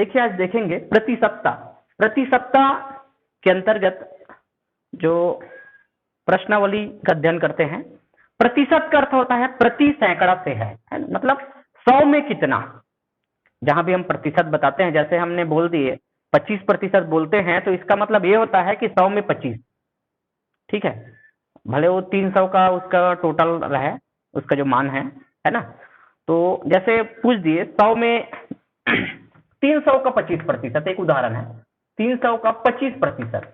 देखिए आज देखेंगे प्रतिशतता। प्रतिशतता के अंतर्गत जो प्रश्नावली का अध्ययन करते हैं, प्रतिशत का अर्थ होता है प्रति सैकड़ा से है मतलब 100 में कितना। जहां भी हम प्रतिशत बताते हैं, जैसे हमने बोल दिए 25% बोलते हैं, तो इसका मतलब ये होता है कि 100 में 25। ठीक है, भले वो 300 का उसका टोटल रहे, उसका जो मान है ना। तो जैसे पूछ दिए 100 में 300 का 25%, एक उदाहरण है 300 का 25%,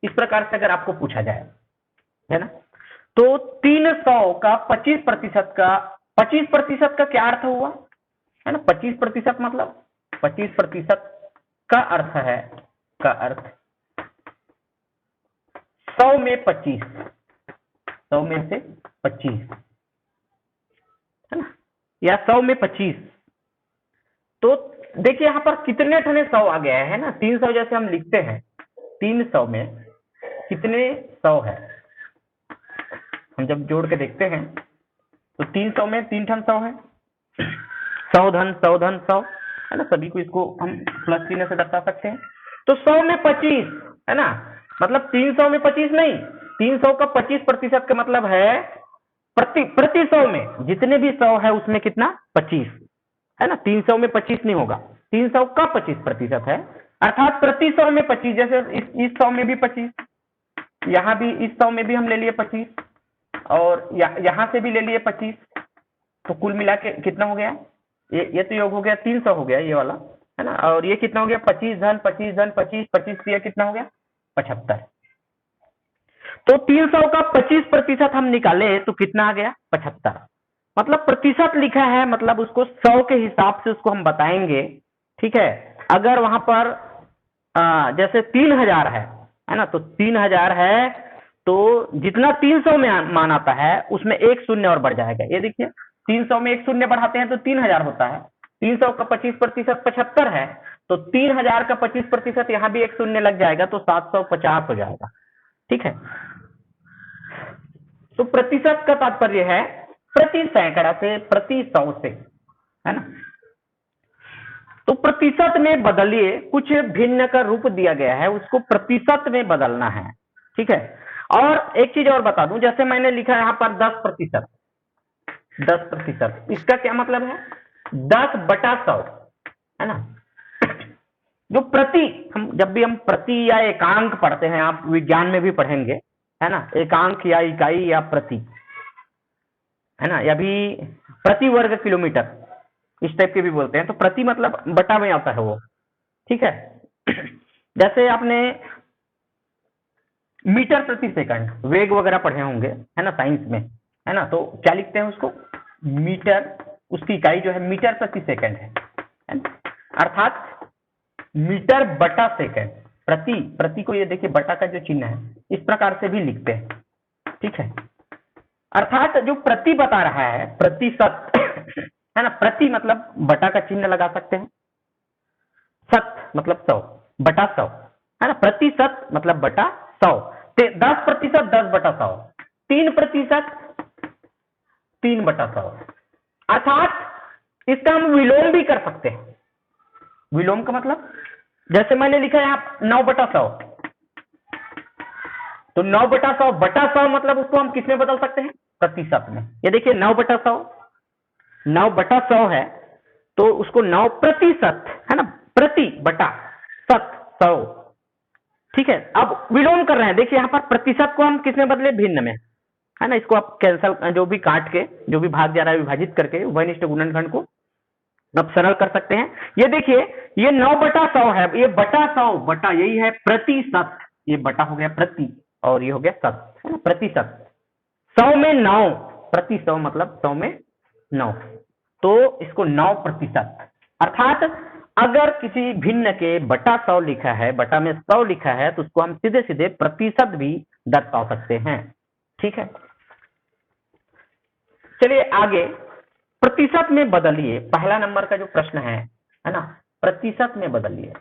इस प्रकार से अगर आपको पूछा जाए, है ना, तो 300 का 25% का 25% का क्या अर्थ हुआ, है ना। 25% मतलब 25% का अर्थ है, का अर्थ 100 में 25, 100 में से 25, है ना, या 100 में 25। तो देखिए यहां पर कितने ठने 100 आ गया है ना। 300 जैसे हम लिखते हैं, 300 में कितने 100 है, हम जब जोड़ के देखते हैं तो 300 में 3 ठन 100 है। 100 धन 100 धन 100, है ना, सभी को इसको हम प्लस चिन्ह से दर्शा सकते हैं। तो 100 में 25, है ना, मतलब 300 में 25 नहीं, 300 का 25% का मतलब है प्रति 100 में जितने भी 100 है उसमें कितना 25, है ना। 300 में 25 नहीं होगा, 300 का 25% है, अर्थात प्रति 100 में 25। जैसे इस 100 में भी 25, यहाँ भी इस 100 में भी हम ले लिए 25, और यहाँ से भी ले लिए 25, तो कुल मिला के कितना हो गया, ये तो योग हो गया 300 हो गया ये वाला, है ना। और ये कितना हो गया 25 धन 25 धन 25, 25 किया कितना हो गया 75। तो 300 का 25% हम निकाले तो कितना आ गया 75। मतलब प्रतिशत लिखा है, मतलब उसको 100 के हिसाब से उसको हम बताएंगे। ठीक है, अगर वहां पर जैसे 3000 है ना, तो 3000 है, तो जितना 300 में मान आता है उसमें एक शून्य और बढ़ जाएगा। ये देखिए 300 में एक शून्य बढ़ाते हैं तो 3000 होता है। 300 का 25% 75 है, तो 3000 का 25% यहाँ भी एक शून्य लग जाएगा, तो 750 हो जाएगा। ठीक है, तो प्रतिशत का तात्पर्य है प्रति सैकड़ा से, प्रति 100 से, है ना। तो प्रतिशत में बदलिए, कुछ भिन्न का रूप दिया गया है, उसको प्रतिशत में बदलना है। ठीक है, और एक चीज और बता दूं, जैसे मैंने लिखा है यहाँ पर 10%, 10%, इसका क्या मतलब है 10/100, है ना। जो प्रति, हम जब भी हम प्रति या एकांक पढ़ते हैं, आप विज्ञान में भी पढ़ेंगे, है ना, एकांक या इकाई या प्रति, है ना, या भी प्रति वर्ग किलोमीटर, इस टाइप के भी बोलते हैं। तो प्रति मतलब बटा में आता है वो। ठीक है, जैसे आपने मीटर प्रति सेकंड वेग वगैरह पढ़े होंगे, है ना, साइंस में, है ना, तो क्या लिखते हैं उसको, मीटर, उसकी इकाई जो है मीटर प्रति सेकंड है ना? अर्थात मीटर बटा सेकंड, प्रति, प्रति को ये देखिए बटा का जो चिन्ह है इस प्रकार से भी लिखते हैं। ठीक है, अर्थात जो प्रति बता रहा है प्रतिशत, है ना, प्रति मतलब बटा का चिन्ह लगा सकते हैं, सत मतलब 100 बटा 100, है ना, प्रतिशत मतलब बटा 100, 10% 10/100, 3% 3/100, अर्थात इसका हम विलोम भी कर सकते हैं। विलोम का मतलब जैसे मैंने लिखा है यहाँ 9/100, तो 9/100 बटा 100 मतलब उसको हम किसमें बदल सकते हैं, प्रतिशत में। ये देखिए 9/100, 9/100 है, तो उसको 9%, है ना, प्रति बटा सत 100। ठीक है, अब विलोम कर रहे हैं, देखिए यहाँ पर प्रतिशत को हम किसमें बदले, भिन्न में, है ना। इसको आप कैंसल, जो भी काट के जो भी भाग जा रहा है विभाजित करके वनिष्ठ गुणनखंड को अब सरल कर सकते हैं। ये देखिए ये 9/100 है, ये बटा 100 बटा यही है प्रतिशत, ये बटा हो गया प्रति और ये हो गया शत, है ना, प्रतिशत। 100 में 9, प्रति 100 मतलब 100 में 9, तो इसको 9%। अर्थात अगर किसी भिन्न के बटा 100 लिखा है, बटा में 100 लिखा है, तो उसको हम सीधे सीधे प्रतिशत भी दर्शा सकते हैं। ठीक है, चलिए आगे, प्रतिशत में बदलिए, पहला नंबर का जो प्रश्न है ना, प्रतिशत में बदलिए।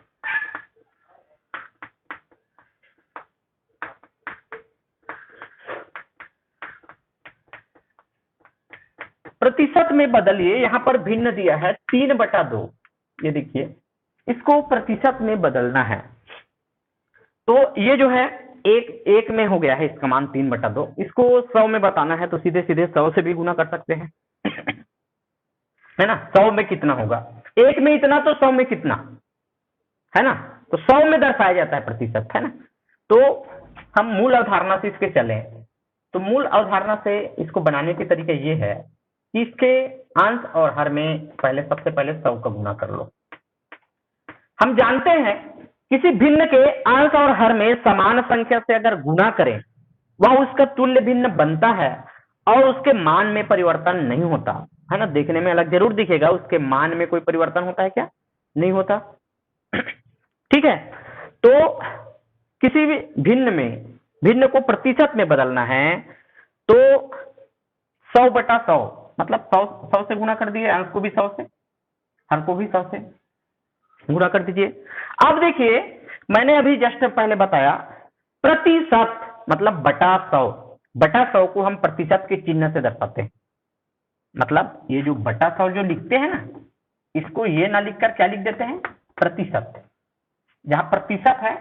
प्रतिशत में बदलिए, यहां पर भिन्न दिया है 3/2, ये देखिए इसको प्रतिशत में बदलना है। तो ये जो है एक में हो गया है इसका मान 3/2। इसको 100 में बताना है तो सीधे सीधे 100 से भी गुना कर सकते हैं, है ना। 100 में कितना होगा, एक में इतना तो 100 में कितना, है ना। तो 100 में दर्शाया जाता है प्रतिशत, है ना। तो हम मूल अवधारणा से इसके चले, तो मूल अवधारणा से इसको बनाने के तरीके ये है कि इसके अंश और हर में सबसे पहले 100 का गुना कर लो। हम जानते हैं किसी भिन्न के अंश और हर में समान संख्या से अगर गुना करें वह उसका तुल्य भिन्न बनता है और उसके मान में परिवर्तन नहीं होता, है ना। देखने में अलग जरूर दिखेगा, उसके मान में कोई परिवर्तन होता है क्या, नहीं होता। ठीक है, तो किसी भी भिन्न को प्रतिशत में बदलना है तो 100/100 मतलब 100 से गुना कर दिए, अंश को भी 100 से, हर को भी 100 से गुणा कर दीजिए। अब देखिए मैंने अभी जस्ट पहले बताया प्रतिशत मतलब बटा 100 को हम प्रतिशत के चिन्ह से दर्शाते हैं। मतलब ये जो बटा 100 जो लिखते हैं ना, इसको ये ना लिखकर क्या लिख देते हैं, प्रतिशत। जहां प्रतिशत है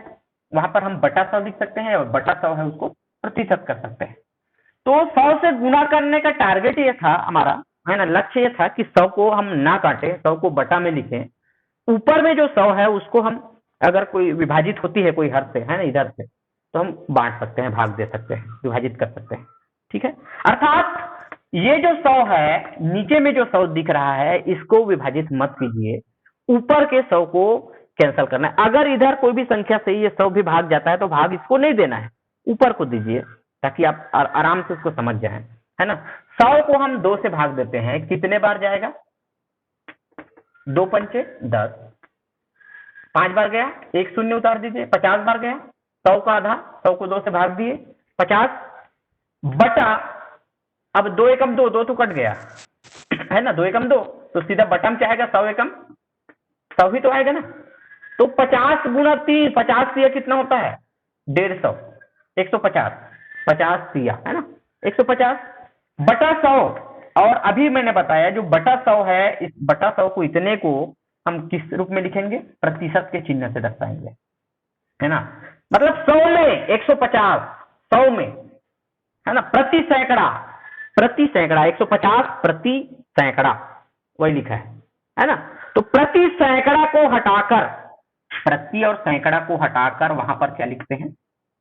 वहां पर हम बटा 100 लिख सकते हैं और बटा 100 है उसको प्रतिशत कर सकते हैं। तो 100 से गुणा करने का टारगेट ये था हमारा, है ना, लक्ष्य ये था कि 100 को हम ना काटें, 100 को बटा में लिखें। ऊपर में जो 100 है उसको हम अगर कोई विभाजित होती है कोई हर से, है ना, इधर से, तो हम बांट सकते हैं, भाग दे सकते हैं, विभाजित कर सकते हैं। ठीक है, अर्थात ये जो 100 है, नीचे में जो 100 दिख रहा है इसको विभाजित मत कीजिए, ऊपर के 100 को कैंसिल करना है। अगर इधर कोई भी संख्या से ये 100 भी भाग जाता है तो भाग इसको नहीं देना है, ऊपर को दीजिए, ताकि आप आराम से उसको समझ जाएं, है ना। 100 को हम 2 से भाग देते हैं, कितने बार जाएगा, 2 पंचे 10, 5 बार गया, एक शून्य उतार दीजिए, 50 बार गया, 100 का आधा, 100 को 2 से भाग दिए, 50 बटा, अब 2 एकम 2, 2 तो कट गया, है ना, 2 एकम 2, तो सीधा बटम क्या आएगा, 100 एकम 100 ही तो आएगा ना। तो 50 गुना 3, 50 तिया कितना होता है, 150, 150, 50 तिया, है ना, 150 बटा 100। और अभी मैंने बताया जो बटा 100 है, इस बटा 100 को इतने को हम किस रूप में लिखेंगे, प्रतिशत के चिन्ह से दर्शाएंगे, है ना। मतलब 100 में 150, 100 में, है ना, प्रति सैकड़ा 150 प्रति सैकड़ा, वही लिखा है ना। तो प्रति सैकड़ा को हटाकर, प्रति और सैकड़ा को हटाकर वहां पर क्या लिखते हैं,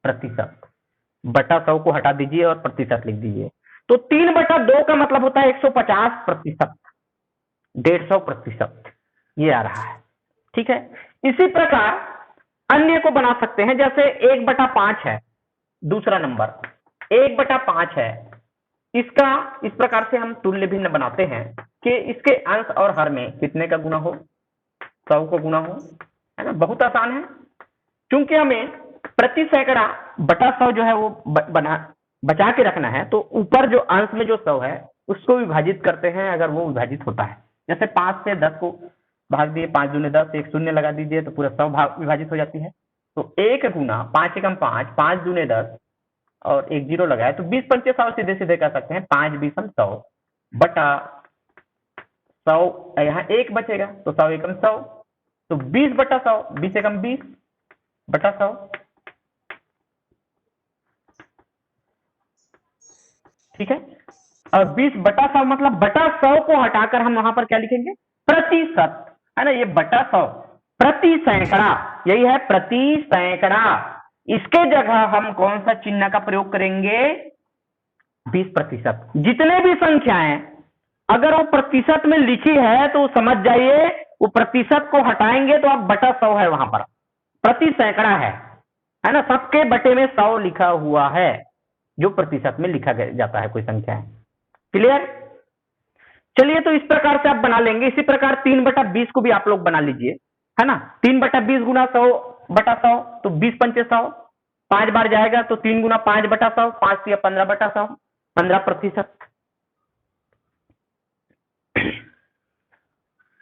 प्रतिशत। बटा 100 को हटा दीजिए और प्रतिशत लिख दीजिए। तो 3/2 का मतलब होता है 150%, 150%, ये आ रहा है। ठीक है, इसी प्रकार अन्य को बना सकते हैं, जैसे 1/5 है, दूसरा नंबर 1/5 है, इसका इस प्रकार से हम तुल्य भिन्न बनाते हैं कि इसके अंश और हर में कितने का गुना हो, 100 को गुना हो, है ना। बहुत आसान है, क्योंकि हमें प्रति सैकड़ा बटा 100 जो है वो बचा के रखना है, तो ऊपर जो अंश में जो 100 है उसको विभाजित करते हैं, अगर वो विभाजित होता है। जैसे 5 से 10 को भाग दिए, 5 दूने 10, एक शून्य लगा दीजिए तो पूरा 100 भाग विभाजित हो जाती है। तो 1 गुना 5 एकम 5, 5 दूने 10 और एक 0 लगाए तो 20 पंचे 100, सीधे सीधे कह सकते हैं 5 20 100 बटा 100, यहाँ 1 बचेगा तो 100 एकम 100, तो 20/100, 20 एकम 20 बटा 100। ठीक है, और 20/100 मतलब बटा 100 को हटाकर हम वहां पर क्या लिखेंगे, प्रतिशत, है ना। ये बटा 100 प्रति सैकड़ा, यही है प्रति सैकड़ा। इसके जगह हम कौन सा चिन्ह का प्रयोग करेंगे, 20%। जितने भी संख्याएं अगर वो प्रतिशत में लिखी है तो समझ जाइए वो प्रतिशत को हटाएंगे तो अब बटा 100 है, वहां पर प्रति सैकड़ा है ना। सबके बटे में 100 लिखा हुआ है, जो प्रतिशत में लिखा जाता है कोई संख्या है। क्लियर, चलिए तो इस प्रकार से आप बना लेंगे। इसी प्रकार 3/20 को भी आप लोग बना लीजिए, है ना। 3/20 गुना 100/100, तो 20 पंचे 100, 5 बार जाएगा तो 3 गुना 5/100, 5 या 15/100, 15%।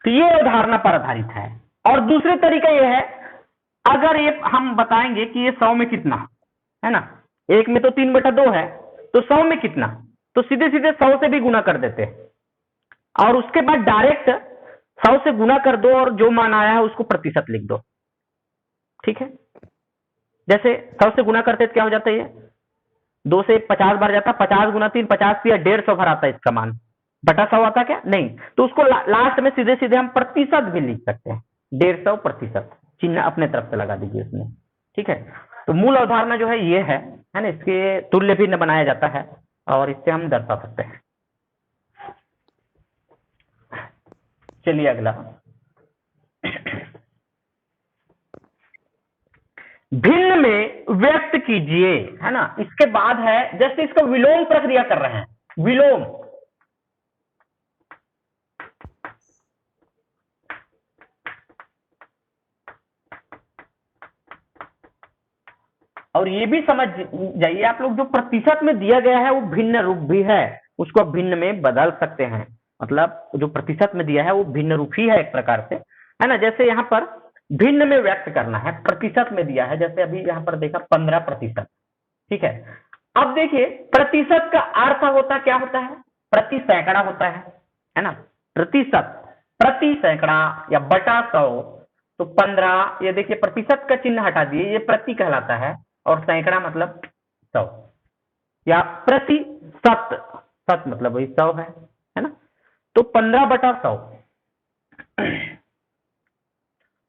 तो ये उदाहरण पर आधारित है। और दूसरे तरीका ये है, अगर ये हम बताएंगे कि ये 100 में कितना, है ना, एक में तो 3/2 है, तो 100 में कितना, तो सीधे सीधे 100 से भी गुना कर देते हैं और उसके बाद डायरेक्ट 100 से गुना कर दो और जो मान आया है उसको प्रतिशत लिख दो। ठीक है, जैसे 100 से गुना करते तो क्या हो जाता है, ये 2 से 50 बार जाता, 50 गुना 3 50 या 150 भर आता है इसका मान, बटा 100 आता क्या नहीं, तो उसको लास्ट में सीधे सीधे हम प्रतिशत भी लिख सकते हैं, 150%, चिन्ह अपने तरफ से लगा दीजिए उसमें। ठीक है, तो मूल अवधारणा जो है ये है ना, इसके तुल्य भी न बनाया जाता है और इससे हम दर्शा सकते हैं। चलिए अगला, भिन्न में व्यक्त कीजिए, है ना, इसके बाद है जैसे इसको विलोम प्रक्रिया कर रहे हैं, विलोम, और ये भी समझ जाइए आप लोग, जो प्रतिशत में दिया गया है वो भिन्न रूप भी है, उसको आप भिन्न में बदल सकते हैं, मतलब जो प्रतिशत में दिया है वो भिन्न रूप ही है एक प्रकार से, है ना। जैसे यहाँ पर भिन्न में व्यक्त करना है, प्रतिशत में दिया है, जैसे अभी यहाँ पर देखा 15%। ठीक है, अब देखिए प्रतिशत का अर्थ होता क्या होता है, प्रति सैकड़ा होता है ना, प्रतिशत, प्रति सैकड़ा या बटा 100, तो 15, ये देखिए प्रतिशत का चिन्ह हटा दिए, ये प्रति कहलाता है, और सैकड़ा मतलब 100, या प्रतिशत, सत मतलब वही 100 है ना, तो 15/100,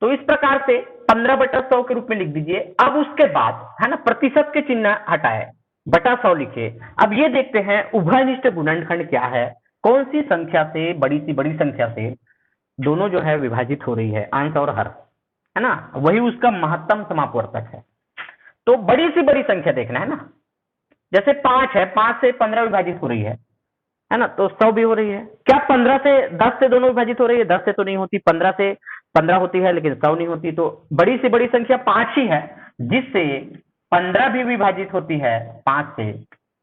तो इस प्रकार से 15/100 के रूप में लिख दीजिए। अब उसके बाद है ना, प्रतिशत के चिन्ह हटाए, बटा 100 लिखे। अब ये देखते हैं उभयनिष्ठ गुणनखंड क्या है, कौन सी संख्या से, बड़ी सी बड़ी संख्या से दोनों जो है विभाजित हो रही है, अंश और हर, है ना, वही उसका महत्तम समापवर्तक है। तो बड़ी सी बड़ी संख्या देखना है ना, जैसे 5 है, 5 से 15 विभाजित हो रही है ना, तो 100 भी हो रही है। क्या 15 से 10 से दोनों विभाजित हो रही है? 10 से तो नहीं होती, 15 से 15 होती है लेकिन 100 नहीं होती, तो बड़ी से बड़ी संख्या 5 ही है, जिससे 15 भी विभाजित होती है 5 से,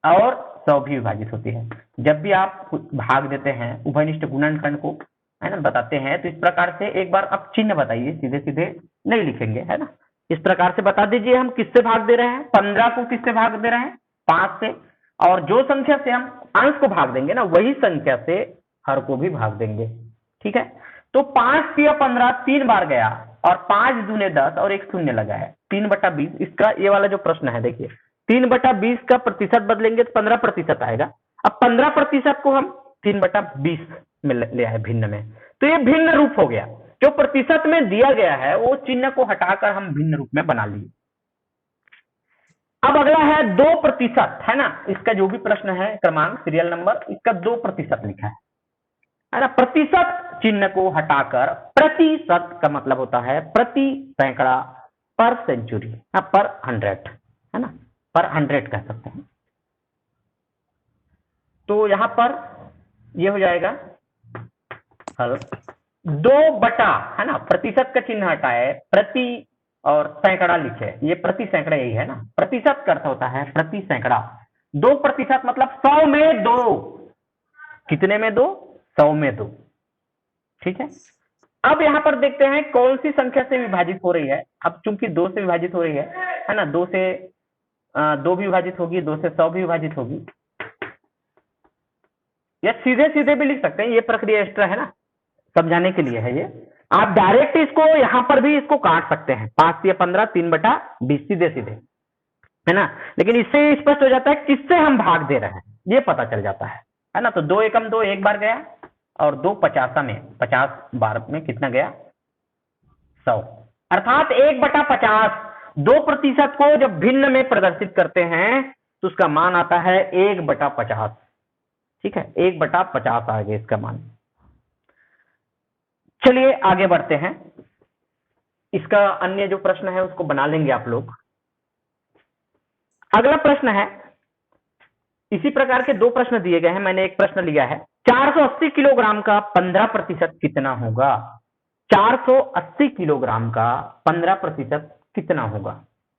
और 100 भी विभाजित होती है। जब भी आप भाग देते हैं उभयनिष्ठ गुणनखंड को, है ना, बताते हैं, तो इस प्रकार से एक बार आप चिन्ह बताइए, सीधे सीधे नहीं लिखेंगे, है ना, इस प्रकार से बता दीजिए हम किससे भाग दे रहे हैं, 15 को किससे भाग दे रहे हैं, 5 से, और जो संख्या से हम अंश को भाग देंगे ना, वही संख्या से हर को भी भाग देंगे। ठीक है, तो 5 या 15 3 बार गया, और 5 दूने 10 और एक शून्य लगा है, 3/20। इसका ये वाला जो प्रश्न है देखिए, 3/20 का प्रतिशत बदलेंगे तो 15% आएगा। अब 15% को हम 3/20 में ले आए भिन्न में, तो ये भिन्न रूप हो गया। जो प्रतिशत में दिया गया है वो चिन्ह को हटाकर हम भिन्न रूप में बना लिए। अब अगला है 2%, है ना, इसका जो भी प्रश्न है क्रमांक सीरियल नंबर, इसका 2% लिखा है ना। प्रतिशत चिन्ह को हटाकर प्रतिशत का मतलब होता है प्रति सैकड़ा, पर सेंचुरी, पर 100, है ना, पर 100 कह सकते हैं। तो यहां पर ये हो जाएगा हल 2 है ना, प्रतिशत का चिन्ह हटाए, प्रति और सैकड़ा लिखे, ये प्रति सैकड़ा यही है ना, प्रतिशत का अर्थ होता है प्रति सैकड़ा। 2% मतलब 100 में 2, कितने में 2? 100 में 2। ठीक है, अब यहां पर देखते हैं कौन सी संख्या से विभाजित हो रही है। अब चूंकि 2 से विभाजित हो रही है ना, 2 से 2 भी विभाजित होगी, 2 से 100 भी विभाजित होगी, या सीधे सीधे भी लिख सकते हैं, ये प्रक्रिया एक्स्ट्रा है ना, समझाने के लिए है ये। आप डायरेक्ट इसको यहां पर भी इसको काट सकते हैं, 5 या 15 3/20 सीधे सीधे, है ना, लेकिन इससे स्पष्ट हो जाता है किससे हम भाग दे रहे हैं, ये पता चल जाता है ना। तो 2 एकम 2 एक बार गया, और 2 50 में 50 बार में कितना गया? 100, अर्थात 1/50। 2% को जब भिन्न में प्रदर्शित करते हैं तो उसका मान आता है 1/50। ठीक है, 1/50 आ गया इसका मान। चलिए आगे बढ़ते हैं, इसका अन्य जो प्रश्न है उसको बना लेंगे आप लोग। अगला प्रश्न है, इसी प्रकार के 2 प्रश्न दिए गए हैं, मैंने एक प्रश्न लिया है, 480 किलोग्राम का 15% कितना होगा? 480 किलोग्राम का 15% कितना होगा,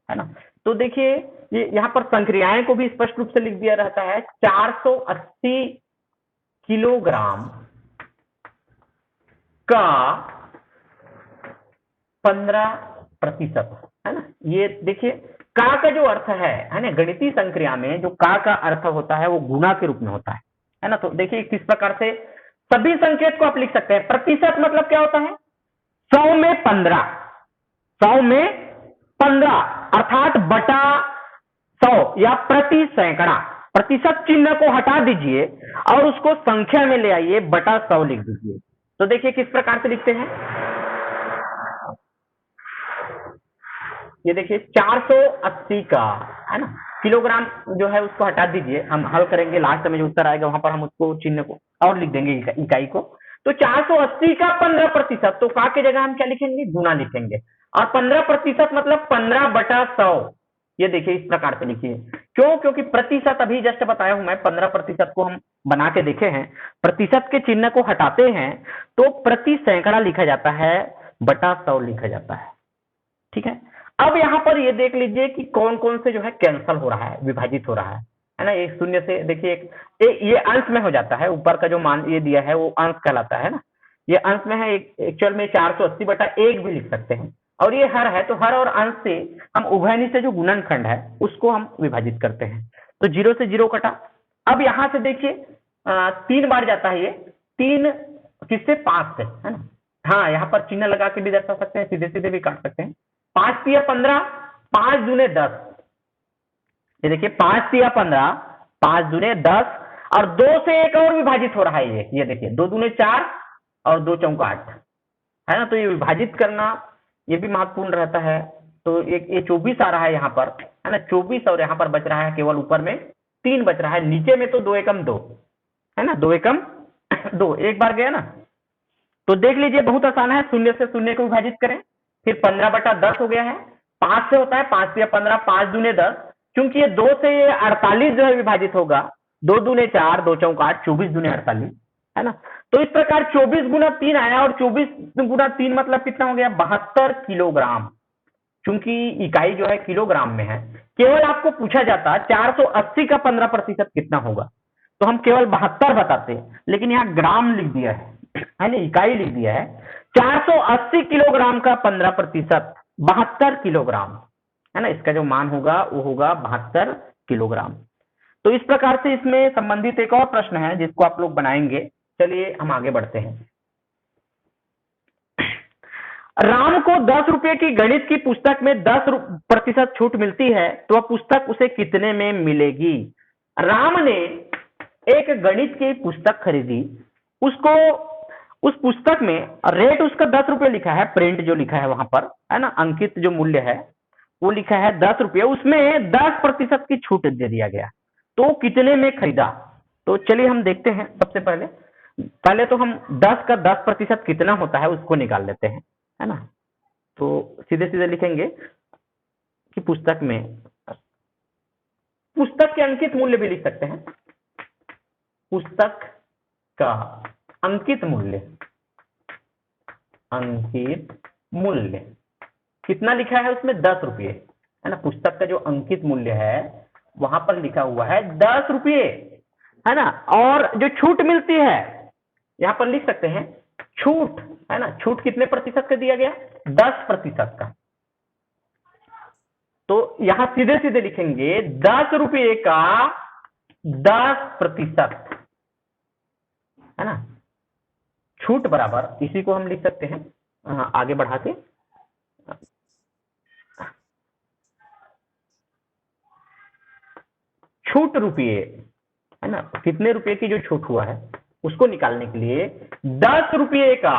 है ना। तो देखिए ये यहां पर संक्रियाएं को भी स्पष्ट रूप से लिख दिया रहता है, 480 किलोग्राम का 15%, है ना। ये देखिए का जो अर्थ है ना, गणितीय संक्रिया में जो का अर्थ होता है वो गुणा के रूप में होता है ना। तो देखिए किस प्रकार से सभी संकेत को आप लिख सकते हैं। प्रतिशत मतलब क्या होता है? 100 में 15, 100 में 15 अर्थात बटा 100 या प्रति सैकड़ा। प्रतिशत चिन्ह को हटा दीजिए और उसको संख्या में ले आइए, बटा 100 लिख दीजिए। तो देखिए किस प्रकार से लिखते हैं। ये देखिए 480 का, है ना, किलोग्राम जो है उसको हटा दीजिए, हम हल करेंगे, लास्ट में जो उत्तर आएगा वहां पर हम उसको चिन्ह को और लिख देंगे, इकाई को। तो 480 का 15%, तो का की जगह हम क्या लिखेंगे? गुना लिखेंगे। और 15% मतलब 15 बटा 100। ये देखिए इस प्रकार से लिखिए। क्यों? क्योंकि प्रतिशत अभी जस्ट बताया हूं मैं, 15% को हम बना के देखे हैं। प्रतिशत के चिन्ह को हटाते हैं तो प्रति सैकड़ा लिखा जाता है, बटा 100 लिखा जाता है। ठीक है। अब यहां पर ये देख लीजिए कि कौन कौन से जो है कैंसल हो रहा है, विभाजित हो रहा है ना। एक शून्य से देखिए ये अंश में हो जाता है, ऊपर का जो मान ये दिया है वो अंश कहलाता है ना। ये अंश में है, एक्चुअल में 480 बटा 1 भी लिख सकते हैं। और ये हर है, तो हर और अंश से हम उभयनिष्ठ से जो गुणनखंड है उसको हम विभाजित करते हैं। तो 0 से 0 कटा। अब यहां से देखिए 3 बार जाता है ये, 3 किससे? 5 से, है ना। हाँ, यहाँ पर चिन्ह लगा के भी दर्शा सकते हैं, सीधे सीधे भी काट सकते हैं। 5 तिया 15, 5 दूने 10। ये देखिए 5 तिया 15, 5 दूने 10, और 2 से एक और विभाजित हो रहा है ये देखिए 2 दूने 4 और 2 चौका 8, है ना। तो ये विभाजित करना ये भी महत्वपूर्ण रहता है। तो ये 24 आ रहा है यहाँ पर, है ना, 24, और यहाँ पर बच रहा है केवल ऊपर में 3 बच रहा है, नीचे में तो 2 एकम 2, है ना, 2 एकम 2 एक बार गया ना। तो देख लीजिए बहुत आसान है, शून्य से शून्य को विभाजित करें, फिर 15 बटा 10 हो गया है। 5 से होता है, 5 या 15, 5 दूने 10, क्योंकि ये 2 से 48 जो है विभाजित होगा, 2 दूने 4, 2 चौका 8, 24 दूने 48, है ना। तो इस प्रकार 24 गुना 3 आया, और 24 गुना 3 मतलब कितना हो गया? 72 किलोग्राम। चूंकि इकाई जो है किलोग्राम में है, केवल आपको पूछा जाता 480 का 15% कितना होगा, तो हम केवल 72 बताते, लेकिन यहाँ ग्राम लिख दिया है ना, इकाई लिख दिया है। 480 किलोग्राम का 15% 72 किलोग्राम, है ना। इसका जो मान होगा वो होगा 72 किलोग्राम। तो इस प्रकार से इसमें संबंधित एक और प्रश्न है जिसको आप लोग बनाएंगे। चलिए हम आगे बढ़ते हैं। राम को 10 रुपए की गणित की पुस्तक में 10% छूट मिलती है, तो वह पुस्तक उसे कितने में मिलेगी? राम ने एक गणित की पुस्तक खरीदी, उसको उस पुस्तक में रेट उसका 10 रुपये लिखा है, प्रिंट जो लिखा है वहां पर, है ना, अंकित जो मूल्य है वो लिखा है 10 रुपये, उसमें 10% की छूट दे दिया गया, तो कितने में खरीदा? तो चलिए हम देखते हैं। सबसे पहले तो हम 10 का 10% कितना होता है उसको निकाल लेते हैं, है ना। तो सीधे सीधे लिखेंगे कि पुस्तक के अंकित मूल्य भी लिख सकते हैं। पुस्तक का अंकित मूल्य कितना लिखा है उसमें? 10 रुपये, है ना। पुस्तक का जो अंकित मूल्य है वहां पर लिखा हुआ है 10 रुपये, है ना। और जो छूट मिलती है यहां पर लिख सकते हैं छूट, है ना। छूट कितने प्रतिशत का दिया गया? 10% का। तो यहां सीधे सीधे लिखेंगे 10 रुपये का 10%, है ना। छूट बराबर, इसी को हम लिख सकते हैं आगे बढ़ा के, छूट रुपये, है ना। कितने रुपए की जो छूट हुआ है उसको निकालने के लिए 10 रुपये का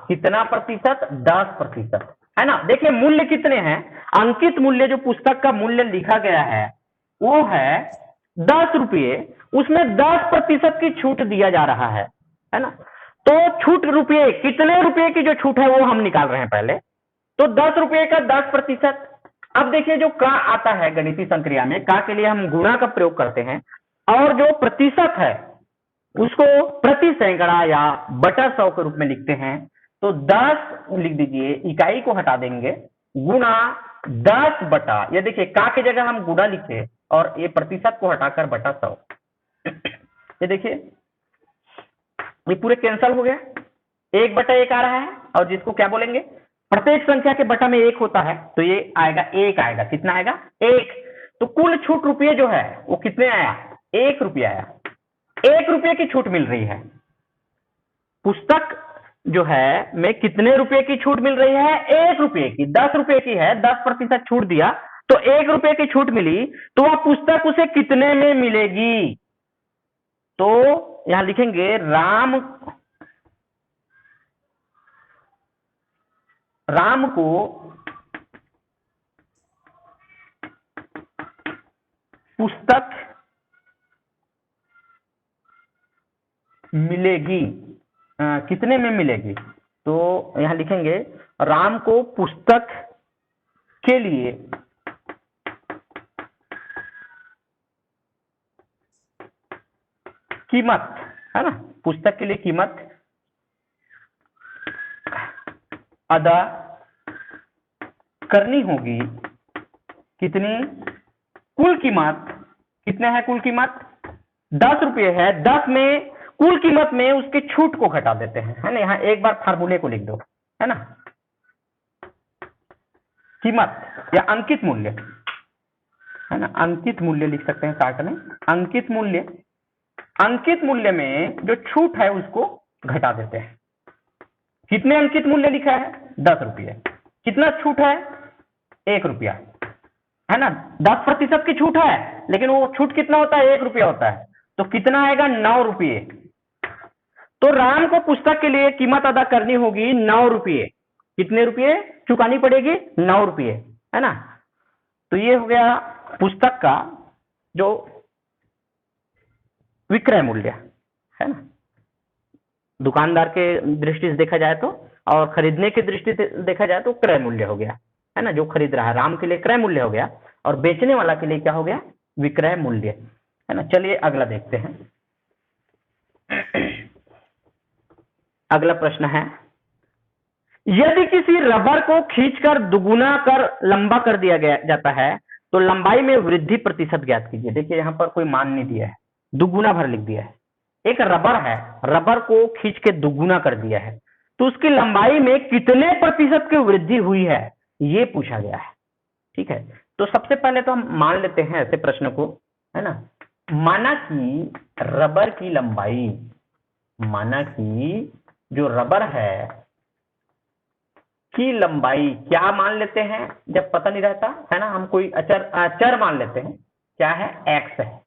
कितना प्रतिशत? 10%, है ना। देखिए मूल्य कितने हैं? अंकित मूल्य जो पुस्तक का मूल्य लिखा गया है वो है 10 रुपये, उसमें 10% की छूट दिया जा रहा है ना। तो छूट रुपये, कितने रुपए की जो छूट है वो हम निकाल रहे हैं पहले। तो 10 रुपये का 10%। अब देखिए जो का आता है गणितीय संक्रिया में, का के लिए हम गुणा का प्रयोग करते हैं, और जो प्रतिशत है उसको प्रति सैकड़ा या बटा 100 के रूप में लिखते हैं। तो 10 लिख दीजिए, इकाई को हटा देंगे, गुणा 10 बटा, ये देखिए का की जगह हम गुणा लिखे और ये प्रतिशत को हटाकर बटा 100। ये देखिए ये पूरे कैंसल हो गया, 1/1 आ रहा है, और जिसको क्या बोलेंगे? प्रत्येक संख्या के बटा में 1 होता है, तो ये आएगा 1 आएगा। कितना आएगा? 1। तो कुल छूट रुपये जो है वो कितने आया? 1 रुपया आया। 1 रुपये की छूट मिल रही है। पुस्तक जो है में कितने रुपए की छूट मिल रही है? 1 रुपए की। 10 रुपए की है, 10% छूट दिया तो 1 रुपए की छूट मिली, तो वह पुस्तक उसे कितने में मिलेगी? तो यहां लिखेंगे राम को पुस्तक मिलेगी, कितने में मिलेगी? तो यहां लिखेंगे राम को पुस्तक के लिए कीमत, है ना, पुस्तक के लिए कीमत अदा करनी होगी। कितनी? कुल कीमत कितने है? कुल कीमत 10 रुपये है। 10 में कुल कीमत में उसके छूट को घटा देते हैं, है ना। यहाँ एक बार फार्मूले को लिख दो, है ना। कीमत या अंकित मूल्य, है ना, अंकित मूल्य लिख सकते हैं शार्ट में। अंकित मूल्य में जो छूट है उसको घटा देते हैं। कितने अंकित मूल्य लिखा है? 10 रुपये। कितना छूट है? 1 रुपया, है ना। 10% की छूट है, लेकिन वो छूट कितना होता है? 1 रुपया होता है। तो कितना आएगा? 9 रुपये। तो राम को पुस्तक के लिए कीमत अदा करनी होगी 9 रुपये। कितने रुपये चुकानी पड़ेगी? 9 रुपये, है ना। तो ये हो गया पुस्तक का जो विक्रय मूल्य, है ना। दुकानदार के दृष्टि से देखा जाए तो, और खरीदने की दृष्टि से देखा जाए तो क्रय मूल्य हो गया, है ना। जो खरीद रहा है राम के लिए क्रय मूल्य हो गया, और बेचने वाला के लिए क्या हो गया? विक्रय मूल्य, है ना। चलिए अगला देखते हैं। अगला प्रश्न है, यदि किसी रबर को खींचकर दुगुना कर लंबा कर दिया गया जाता है तो लंबाई में वृद्धि प्रतिशत ज्ञात कीजिए। देखिए यहाँ पर कोई मान नहीं दिया है, दुगुना भर लिख दिया है। एक रबर है, रबर को खींच के दुगुना कर दिया है, तो उसकी लंबाई में कितने प्रतिशत की वृद्धि हुई है, ये पूछा गया है। ठीक है, तो सबसे पहले तो हम मान लेते हैं ऐसे प्रश्न को, है ना। माना कि रबर की लंबाई, माना कि जो रबर है की लंबाई, क्या मान लेते हैं जब पता नहीं रहता, है ना, हम कोई चर मान लेते हैं। क्या है? x है।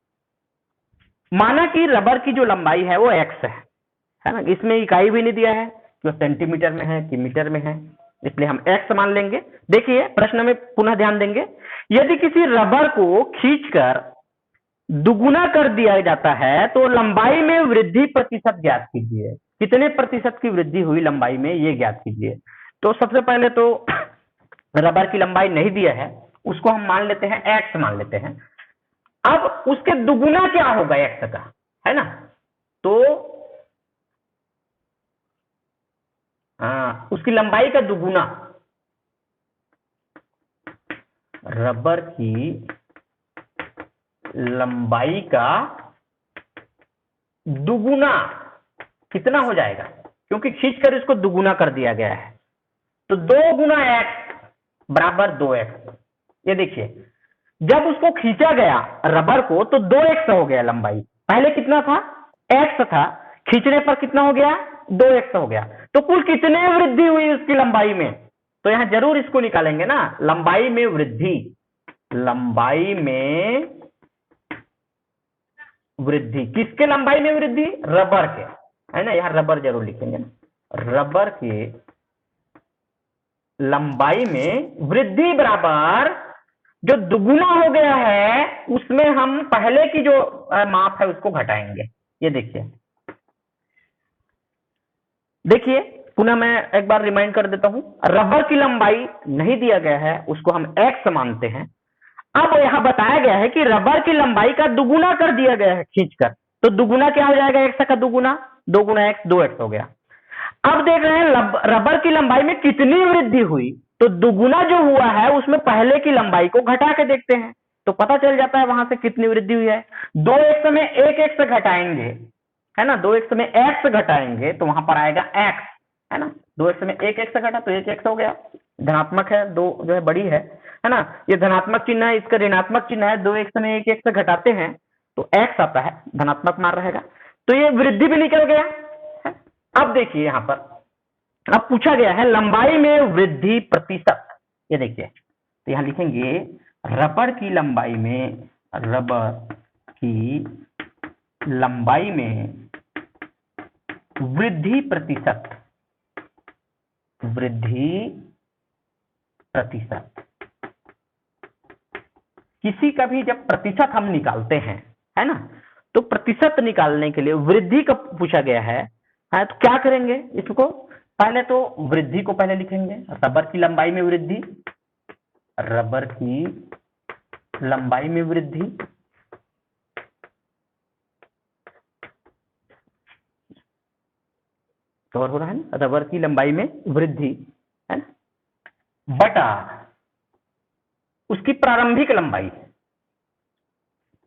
माना कि रबर की जो लंबाई है वो x है ना। इसमें इकाई भी नहीं दिया है कि सेंटीमीटर में है कि मीटर में है, इसलिए हम x मान लेंगे। देखिए प्रश्न में पुनः ध्यान देंगे, यदि किसी रबर को खींचकर दुगुना कर दिया जाता है तो लंबाई में वृद्धि प्रतिशत ज्ञात कीजिए। कितने प्रतिशत की वृद्धि हुई लंबाई में, ये ज्ञात कीजिए। तो सबसे पहले तो रबर की लंबाई नहीं दिया है, उसको हम मान लेते हैं x मान लेते हैं। अब उसके दुगुना क्या होगा x का, है ना। तो उसकी लंबाई का दुगुना, रबर की लंबाई का दुगुना कितना हो जाएगा, क्योंकि खींचकर इसको दुगुना कर दिया गया है। तो 2 गुना x बराबर 2x। ये देखिए जब उसको खींचा गया रबर को तो 2x हो गया लंबाई। पहले कितना था? x था, खींचने पर कितना हो गया? 2x हो गया। तो कुल कितने वृद्धि हुई उसकी लंबाई में? तो यहां जरूर इसको निकालेंगे ना, लंबाई में वृद्धि, लंबाई में वृद्धि। किसके लंबाई में वृद्धि? रबर के, है ना। यहां रबर जरूर लिखेंगे ना, रबर के लंबाई में वृद्धि बराबर जो दुगुना हो गया है उसमें हम पहले की जो माप है उसको घटाएंगे। ये देखिए पुनः मैं एक बार रिमाइंड कर देता हूं, रबर की लंबाई नहीं दिया गया है, उसको हम x मानते हैं। अब यहां बताया गया है कि रबर की लंबाई का दुगुना कर दिया गया है खींचकर, तो दुगुना क्या हो जाएगा? x का दुगुना, 2 गुना x, 2x हो गया। अब देख रहे हैं रबर की लंबाई में कितनी वृद्धि हुई, तो दुगुना जो हुआ है उसमें पहले की लंबाई को घटा के देखते हैं तो पता चल जाता है वहां से कितनी वृद्धि हुई है। 2x में 1x घटाएंगे, है ना, 2x में x घटाएंगे तो वहां पर आएगा x, है ना। 2x में 1x घटा तो 1x हो गया, धनात्मक है, 2 जो है बड़ी है ना। ये धनात्मक चिन्ह है, इसका ऋणात्मक चिन्ह है, 2x में 1x घटाते हैं तो x आता है, धनात्मक मान रहेगा। तो ये वृद्धि भी निकल गया है। अब देखिए यहां पर, अब पूछा गया है लंबाई में वृद्धि प्रतिशत। ये देखिए, तो यहां लिखेंगे रबर की लंबाई में, रबर की लंबाई में वृद्धि प्रतिशत, वृद्धि प्रतिशत। किसी का भी जब प्रतिशत हम निकालते हैं, है ना, तो प्रतिशत निकालने के लिए वृद्धि का पूछा गया है, तो क्या करेंगे इसको, पहले तो वृद्धि को पहले लिखेंगे, रबर की लंबाई में वृद्धि, रबर की लंबाई में वृद्धि, कवर हो रहा है ना, रबर की लंबाई में वृद्धि, है ना, बटा उसकी प्रारंभिक लंबाई,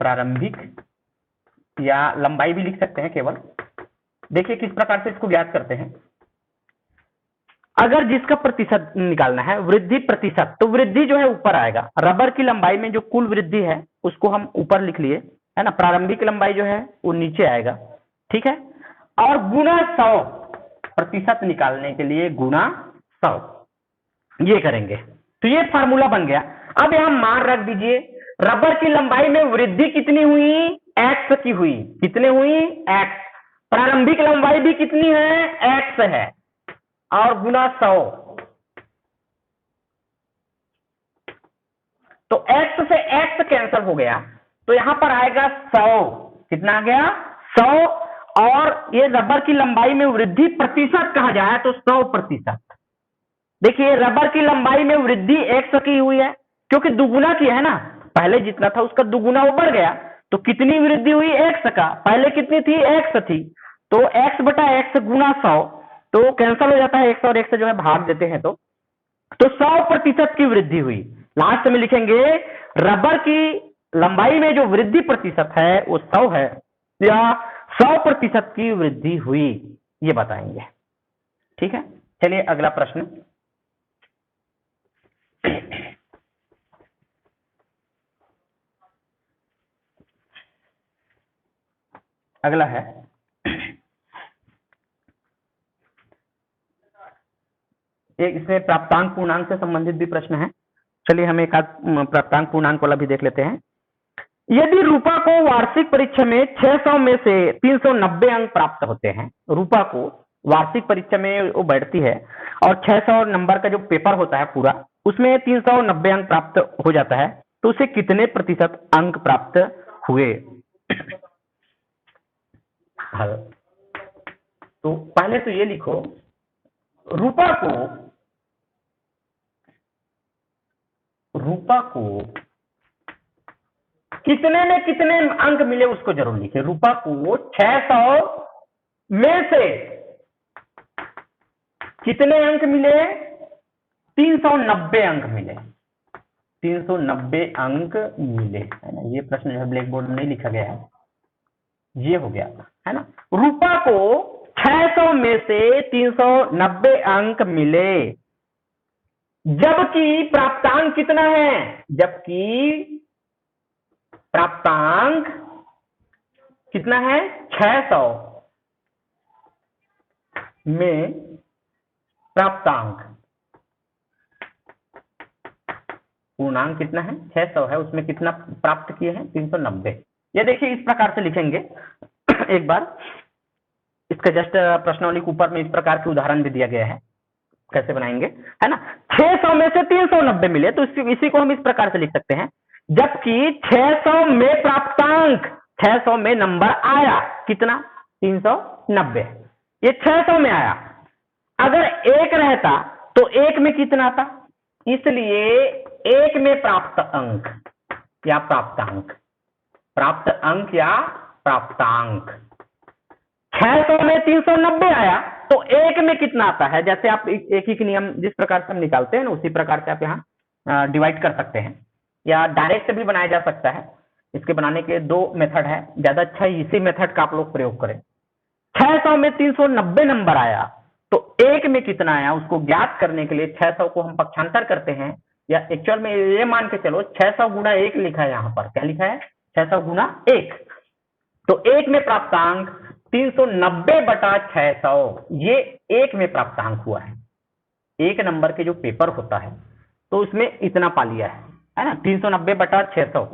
प्रारंभिक या लंबाई भी लिख सकते हैं केवल। देखिए किस प्रकार से इसको ज्ञात करते हैं। अगर जिसका प्रतिशत निकालना है वृद्धि प्रतिशत, तो वृद्धि जो है ऊपर आएगा, रबर की लंबाई में जो कुल वृद्धि है उसको हम ऊपर लिख लिए, है ना, प्रारंभिक लंबाई जो है वो नीचे आएगा, ठीक है, और गुना 100, प्रतिशत निकालने के लिए गुना 100, ये करेंगे, तो ये फार्मूला बन गया। अब यहां मान रख दीजिए, रबर की लंबाई में वृद्धि कितनी हुई, x की हुई, कितने हुई, x, प्रारंभिक लंबाई भी कितनी है, x है, और गुना 100, तो x से x कैंसिल हो गया, तो यहां पर आएगा 100, कितना आ गया, 100, और ये रबर की लंबाई में वृद्धि प्रतिशत कहा जाए तो 100%। देखिए रबर की लंबाई में वृद्धि x की हुई है, क्योंकि दुगुना किया है ना, पहले जितना था उसका दुगुना वो बढ़ गया, तो कितनी वृद्धि हुई, x का, पहले कितनी थी, x थी, तो x बटा x गुना 100, तो कैंसिल हो जाता है, x और x से जो है भाग देते हैं, तो 100% की वृद्धि हुई। लास्ट में लिखेंगे रबर की लंबाई में जो वृद्धि प्रतिशत है वो 100 है, या 100% की वृद्धि हुई, ये बताएंगे, ठीक है। चलिए अगला प्रश्न, अगला है एक, इसमें प्राप्तांक पूर्णांक से संबंधित भी प्रश्न है। चलिए हम एक आध प्राप्तांक पूर्णांक वाला भी देख लेते हैं। यदि रूपा को वार्षिक परीक्षा में 600 में से 390 अंक प्राप्त होते हैं, रूपा को वार्षिक परीक्षा में वो बैठती है और 600 नंबर का जो पेपर होता है पूरा, उसमें 390 अंक प्राप्त हो जाता है, तो उसे कितने प्रतिशत अंक प्राप्त हुए। हल, तो पहले तो ये लिखो, रूपा को कितने में कितने अंक मिले उसको जरूर लिखे। रूपा को 600 में से कितने अंक मिले, 390 अंक मिले, 390 अंक मिले, है ना। ये प्रश्न जो है ब्लैक बोर्ड में नहीं लिखा गया है, ये हो गया, है ना। रूपा को 600 में से 390 अंक मिले, जबकि प्राप्तांक कितना है, जबकि प्राप्तांक कितना है, 600 में प्राप्तांक, पूर्णांक कितना है, 600 है, उसमें कितना प्राप्त किए हैं, 390। ये देखिए इस प्रकार से लिखेंगे एक बार, इसका जस्ट प्रश्नावली के ऊपर में इस प्रकार के उदाहरण भी दिया गया है, कैसे बनाएंगे, है ना। 600 में से 390 मिले, तो इसी को हम इस प्रकार से लिख सकते हैं, जबकि 600 में प्राप्तांक, 600 में नंबर आया कितना, 390, ये 600 में आया, अगर 1 रहता तो 1 में कितना आता, इसलिए 1 में प्राप्त अंक या प्राप्तांक, प्राप्त अंक या प्राप्तांक, 600 में 390 आया तो 1 में कितना आता है, जैसे आप एक ही नियम जिस प्रकार से हम निकालते हैं ना, उसी प्रकार से आप यहाँ डिवाइड कर सकते हैं, या डायरेक्ट भी बनाया जा सकता है। इसके बनाने के 2 मेथड है, ज्यादा अच्छा इसी मेथड का आप लोग प्रयोग करें। 600 में 390 नंबर आया तो 1 में कितना आया, उसको ज्ञात करने के लिए 600 को हम पक्षांतर करते हैं, या एक्चुअल में ये मान के चलो 600 गुना 1 लिखा है, यहाँ पर क्या लिखा है, 600 गुना 1, तो 1 में प्राप्तांक 390/600 ये एक में प्राप्तांक हुआ है। एक नंबर के जो पेपर होता है तो उसमें इतना पा लिया है ना। 390/600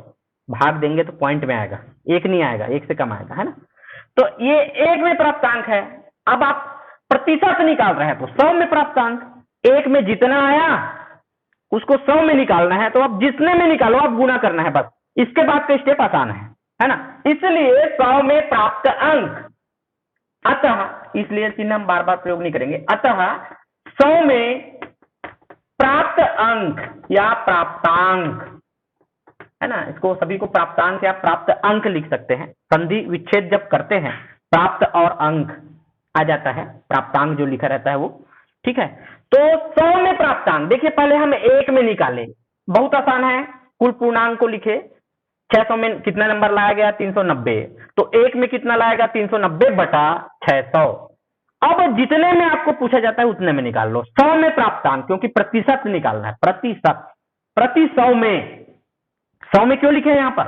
भाग देंगे तो पॉइंट में आएगा, एक नहीं आएगा, एक से कम आएगा, है ना। तो ये एक में प्राप्तांक है। अब आप प्रतिशत निकाल रहे हैं तो 100 में प्राप्तांक, एक में जितना आया उसको 100 में निकालना है, तो अब जितने में निकालो आप गुना करना है बस, इसके बाद का स्टेप आसान है ना। इसलिए 100 में प्राप्त अंक, अतः इसलिए चिन्ह हम बार बार प्रयोग नहीं करेंगे, अतः 100 में प्राप्त अंक या प्राप्तांक, है ना, इसको सभी को प्राप्तांक या प्राप्त अंक लिख सकते हैं। संधि विच्छेद जब करते हैं प्राप्त और अंक आ जाता है, प्राप्तांक जो लिखा रहता है वो, ठीक है। तो 100 में प्राप्तांक, देखिए पहले हम एक में निकाले, बहुत आसान है, कुल पूर्णांक को लिखे। 600 में कितना नंबर लाया गया, 390, तो एक में कितना लाएगा, 390/600। अब जितने में आपको पूछा जाता है उतने में निकाल लो। 100 में प्राप्तांक, क्योंकि प्रतिशत निकालना है, प्रतिशत, प्रति 100 में, 100 में क्यों लिखे हैं यहां पर,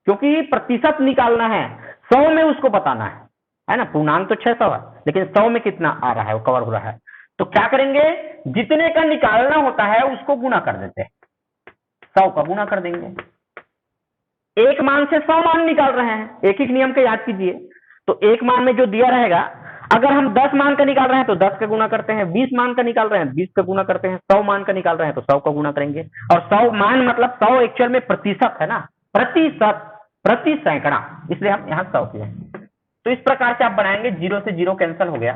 क्योंकि प्रतिशत निकालना है, 100 में उसको बताना है ना। पूर्णांक तो 600 है, लेकिन 100 में कितना आ रहा है वो कवर हो रहा है। तो क्या करेंगे, जितने का निकालना होता है उसको गुना कर देते हैं, 100 का गुना कर देंगे। एक मान से 100 मान निकाल रहे हैं, एक एक नियम के याद कीजिए। तो एक मान में जो दिया रहेगा, अगर हम 10 मान का निकाल रहे हैं तो 10 का गुना करते हैं, 20 मान का निकाल रहे हैं 20 का गुना करते हैं, 100 मान का निकाल रहे हैं तो 100 का गुना करेंगे। और 100 मान मतलब 100 एक्चुअल में प्रतिशत है ना, प्रतिशत, प्रति सैकड़ा, इसलिए हम यहाँ 100 किए हैं। तो इस प्रकार से आप बनाएंगे, 0 से 0 कैंसिल हो गया,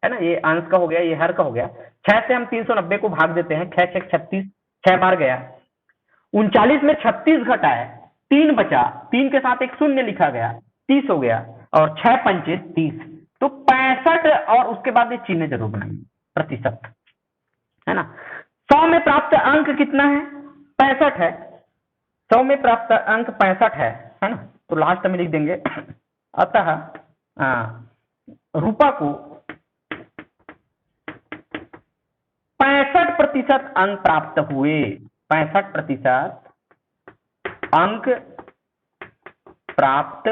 है ना, ये अंश का हो गया, ये हर का हो गया। 6 से हम 390 को भाग देते हैं, 6 6 36, 6 बार गया, 39 में 36 घटा है, 3 बचा, 3 के साथ एक शून्य लिखा गया, 30 हो गया, और 6 पंचे 30, तो 65, और उसके बाद ये चिन्ह जरूर बनाएंगे, प्रतिशत, है ना। 100 में प्राप्त अंक कितना है, 65 है, 100 में प्राप्त अंक 65 है ना। तो लास्ट में लिख देंगे, अतः रूपा को 65% अंक प्राप्त हुए, 65% अंक प्राप्त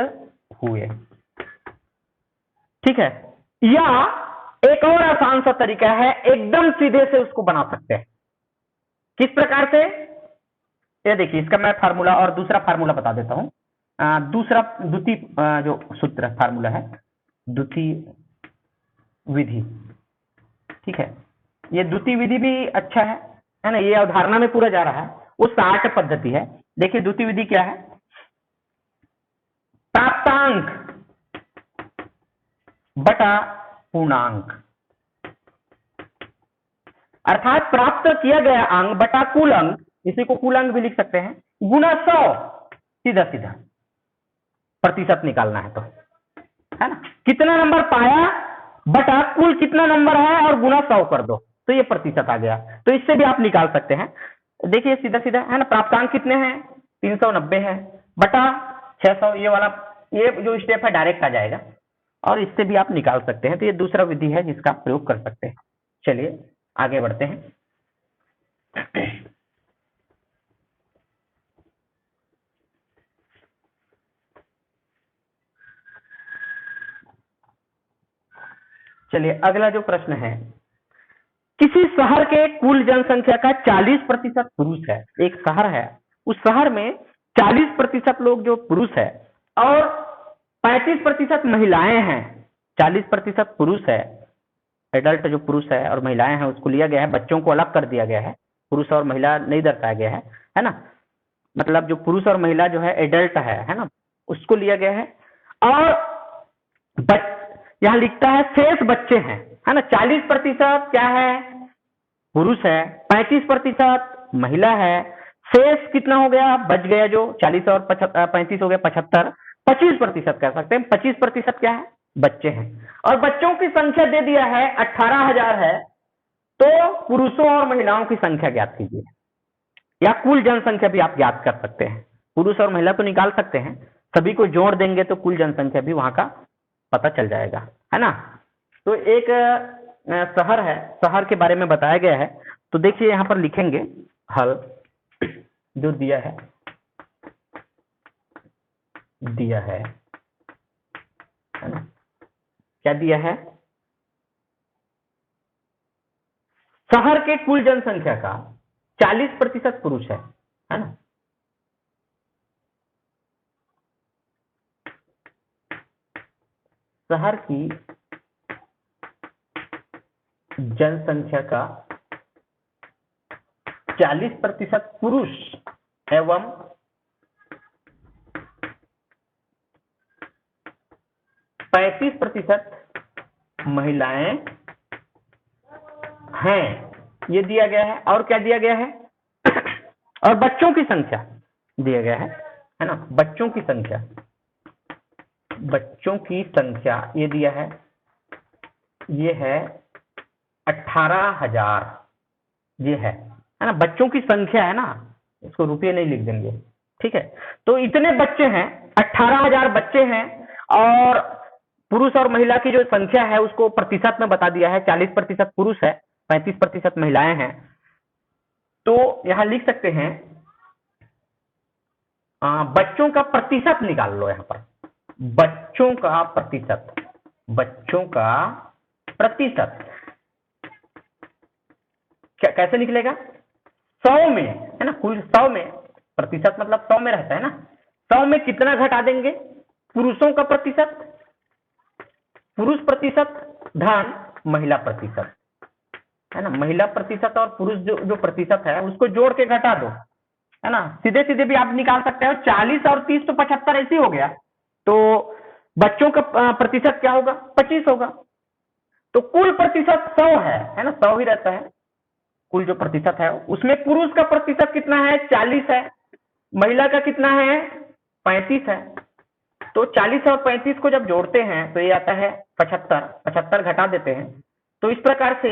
हुए, ठीक है। या एक और आसान सा तरीका है, एकदम सीधे से उसको बना सकते हैं। किस प्रकार से, ये देखिए, इसका मैं फार्मूला और दूसरा फार्मूला बता देता हूं। दूसरा द्वितीय जो सूत्र फार्मूला है, द्वितीय विधि, ठीक है। ये द्वितीय विधि भी अच्छा है ना, ये अवधारणा में पूरा जा रहा है, वो 60 पद्धति है। देखिए द्वितीय विधि क्या है, प्राप्तांक बटा पूर्णांक, अर्थात प्राप्त किया गया अंक बटा कुल अंक, इसी को कुल अंक भी लिख सकते हैं, गुना 100, सीधा सीधा प्रतिशत निकालना है तो, है ना। कितना नंबर पाया बटा कुल कितना नंबर है और गुना 100 कर दो, तो ये प्रतिशत आ गया। तो इससे भी आप निकाल सकते हैं, देखिए सीधा सीधा, है ना। प्राप्तांक कितने हैं, 390 है, बटा 600, ये वाला, ये जो स्टेप है डायरेक्ट आ जाएगा, और इससे भी आप निकाल सकते हैं। तो ये दूसरा विधि है जिसका आप प्रयोग कर सकते हैं। चलिए आगे बढ़ते हैं। चलिए अगला जो प्रश्न है, किसी शहर के कुल जनसंख्या का 40% पुरुष है। एक शहर है, उस शहर में 40% लोग जो पुरुष है और 35% महिलाएं हैं। 40% पुरुष है, एडल्ट जो पुरुष है, और महिलाएं हैं, उसको लिया गया है, बच्चों को अलग कर दिया गया है, पुरुष और महिला नहीं दर्शाया गया है ना। मतलब जो पुरुष और महिला जो है एडल्ट है ना, उसको लिया गया है। और यहाँ लिखता है शेष बच्चे हैं, है ना। 40% क्या है, पुरुष है, 35% महिला है, शेष कितना हो गया, बच गया जो 40 और 35 हो गया 75, 25% कह सकते हैं। 25% क्या है, बच्चे हैं, और बच्चों की संख्या दे दिया है 18,000 है। तो पुरुषों और महिलाओं की संख्या ज्ञात कीजिए, या कुल जनसंख्या भी आप ज्ञात कर सकते हैं। पुरुष और महिला तो निकाल सकते हैं, सभी को जोड़ देंगे तो कुल जनसंख्या भी वहां का पता चल जाएगा, है ना। तो एक शहर है, शहर के बारे में बताया गया है। तो देखिए यहां पर लिखेंगे हल जो दिया है ना। क्या दिया है, शहर के कुल जनसंख्या का 40% पुरुष है ना। शहर की जनसंख्या का 40% पुरुष एवं 35% महिलाएं हैं, ये दिया गया है। और क्या दिया गया है, और बच्चों की संख्या दिया गया है ना। बच्चों की संख्या ये दिया है, ये है 18,000, ये है ना। बच्चों की संख्या है ना, इसको रुपये नहीं लिख देंगे, ठीक है। तो इतने बच्चे हैं, 18,000 बच्चे हैं, और पुरुष और महिला की जो संख्या है उसको प्रतिशत में बता दिया है, 40% पुरुष है, 35% महिलाएं हैं। तो यहां लिख सकते हैं बच्चों का प्रतिशत निकाल लो। यहां पर बच्चों का प्रतिशत क्या कैसे निकलेगा, 100 में है ना, कुल 100 में, प्रतिशत मतलब 100 में रहता है ना। 100 में कितना घटा देंगे, पुरुषों का प्रतिशत, पुरुष प्रतिशत धन महिला प्रतिशत, है ना। महिला प्रतिशत और पुरुष जो प्रतिशत है उसको जोड़ के घटा दो, है ना। सीधे सीधे भी आप निकाल सकते हो, 40 और 30 तो 75 ऐसे हो गया। तो बच्चों का प्रतिशत क्या होगा, 25 होगा। तो कुल प्रतिशत 100 है ना, 100 ही रहता है कुल जो प्रतिशत है। उसमें पुरुष का प्रतिशत कितना है, 40 है, महिला का कितना है, 35 है। तो 40 और 35 को जब जोड़ते हैं तो ये आता है 75, 75 घटा देते हैं। तो इस प्रकार से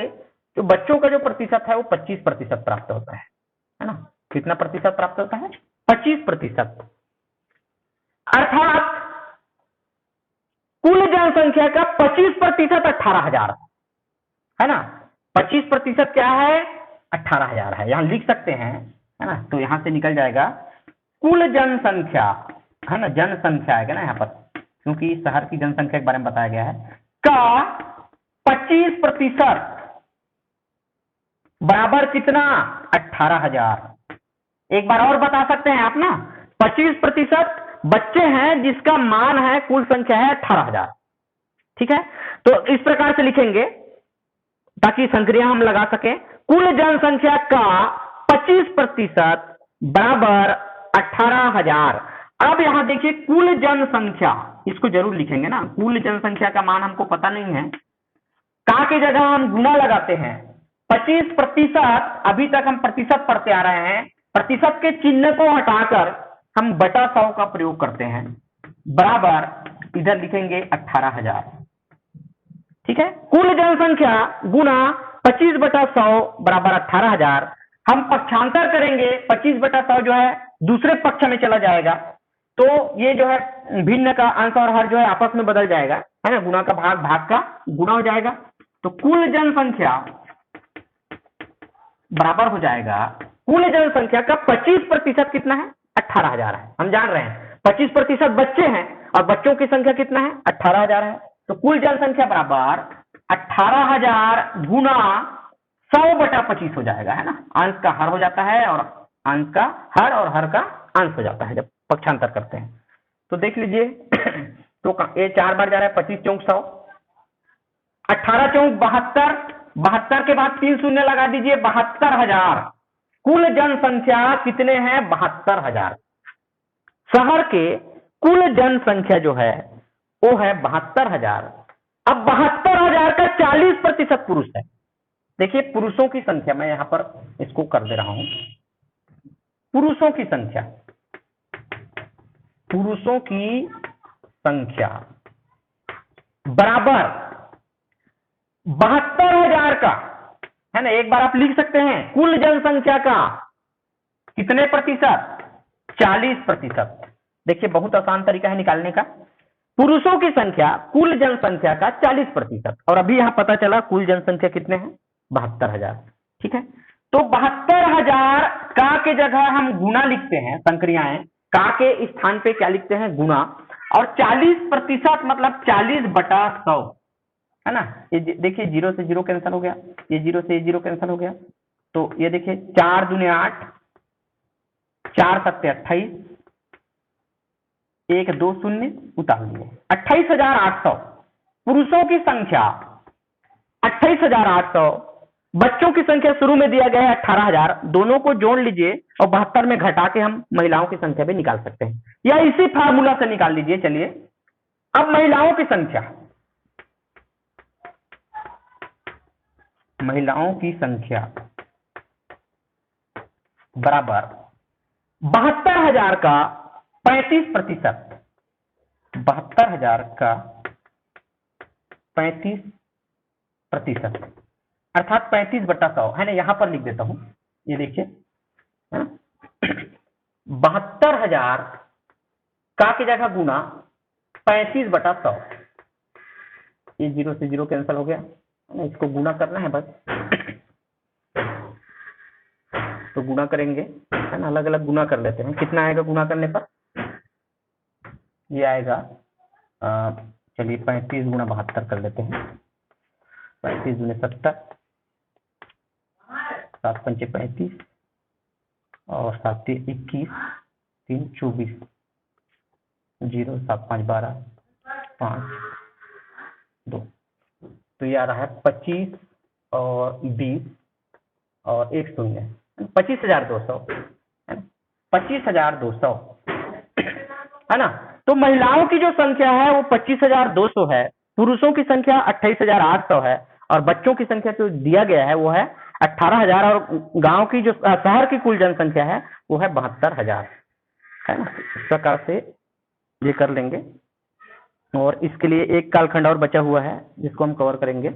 जो बच्चों का जो प्रतिशत है वो 25% प्राप्त होता है ना। कितना प्रतिशत प्राप्त होता है, 25%। अर्थात कुल जनसंख्या का 25% 18,000 है ना। 25% क्या है, 18,000 है, यहां लिख सकते हैं, है ना। तो यहां से निकल जाएगा कुल जनसंख्या, है ना, जनसंख्या आएगा ना यहाँ पर, क्योंकि शहर की जनसंख्या के बारे में बताया गया है, का 25% बराबर कितना, 18,000। एक बार और बता सकते हैं आप ना, 25% बच्चे हैं जिसका मान है, कुल संख्या है 18,000, ठीक है। तो इस प्रकार से लिखेंगे ताकि संक्रिया हम लगा सकें। कुल जनसंख्या का 25% बराबर 18,000। अब यहां देखिए कुल जनसंख्या, इसको जरूर लिखेंगे ना। कुल जनसंख्या का मान हमको पता नहीं है, का की जगह हम गुना लगाते हैं। 25%, अभी तक हम प्रतिशत पढ़ते आ रहे हैं, प्रतिशत के चिन्ह को हटाकर हम बटा 100 का प्रयोग करते हैं, बराबर इधर लिखेंगे 18,000, ठीक है। कुल जनसंख्या गुना 25/100 बराबर 18,000। हम पक्षांतर करेंगे, 25/100 जो है दूसरे पक्ष में चला जाएगा, तो ये जो है भिन्न का अंश और हर जो है आपस में बदल जाएगा, है ना। गुना का भाग, भाग का गुना हो जाएगा। तो कुल जनसंख्या बराबर हो जाएगा, कुल जनसंख्या का 25% कितना है, 18,000 है। हम जान रहे हैं 25% बच्चे हैं और बच्चों की संख्या कितना है, 18,000 है। तो कुल जनसंख्या बराबर 18,000 गुना 100/25 हो जाएगा, है ना। अंश का हर हो जाता है और अंश का हर और हर का अंश हो जाता है जब पक्षांतर करते हैं। तो देख लीजिए तो ये 4 बार जा रहा है, 25 चौक 100, 18 चौक 72, 72 के बाद 3 शून्य लगा दीजिए, 72,000। कुल जनसंख्या कितने हैं, 72,000। शहर के कुल जनसंख्या जो है वो है 72,000। अब 72,000 का 40% पुरुष है। देखिए पुरुषों की संख्या, मैं यहां पर इसको कर दे रहा हूं, पुरुषों की संख्या, पुरुषों की संख्या बराबर 72,000 का, है ना। एक बार आप लिख सकते हैं कुल जनसंख्या का कितने प्रतिशत, 40%। देखिए बहुत आसान तरीका है निकालने का। पुरुषों की संख्या कुल जनसंख्या का 40%, और अभी यहां पता चला कुल जनसंख्या कितने हैं, 72,000, ठीक है। तो 72,000 का के जगह हम गुना लिखते हैं, संक्रियाएं का के स्थान पे क्या लिखते हैं, गुना, और 40% मतलब 40/100, है ना। ये देखिए 0 से 0 कैंसिल हो गया, ये 0 से 0 कैंसिल हो गया, तो ये देखिए 4 दूने 8, 4 सत्ते 28, 1 2 0 उतार लिए 28,800 पुरुषों की संख्या 28,800, बच्चों की संख्या शुरू में दिया गया है 18,000, दोनों को जोड़ लीजिए और 72 में घटा के हम महिलाओं की संख्या भी निकाल सकते हैं, या इसी फार्मूला से निकाल लीजिए। चलिए अब महिलाओं की संख्या, महिलाओं की संख्या बराबर 72,000 का 35%, 72,000 का 35%, अर्थात 35/100 है ना। यहां पर लिख देता हूं, ये देखिए 72,000 का की जगह गुना 35/100, ये 0 से 0 कैंसिल हो गया, इसको गुना करना है बस, तो गुना करेंगे है ना, अलग अलग गुना कर लेते हैं। कितना आएगा गुना करने पर? ये आएगा चलिए 35 गुना 72 कर लेते हैं, 35 दूने 70, 7 पंचे 35 और 7 21, 3 24, 0 7 5 12, 5 2, तो ये आ रहा है 25 और 20 और 1 शून्य, 25,200 है ना, 25,200 है ना। तो महिलाओं की जो संख्या है वो 25,200 है, पुरुषों की संख्या 28,800 है, और बच्चों की संख्या जो दिया गया है वो है 18,000, और गांव की जो शहर की कुल जनसंख्या है वो है 72,000 है ना। इस प्रकार से ये कर लेंगे, और इसके लिए एक कालखंड और बचा हुआ है जिसको हम कवर करेंगे।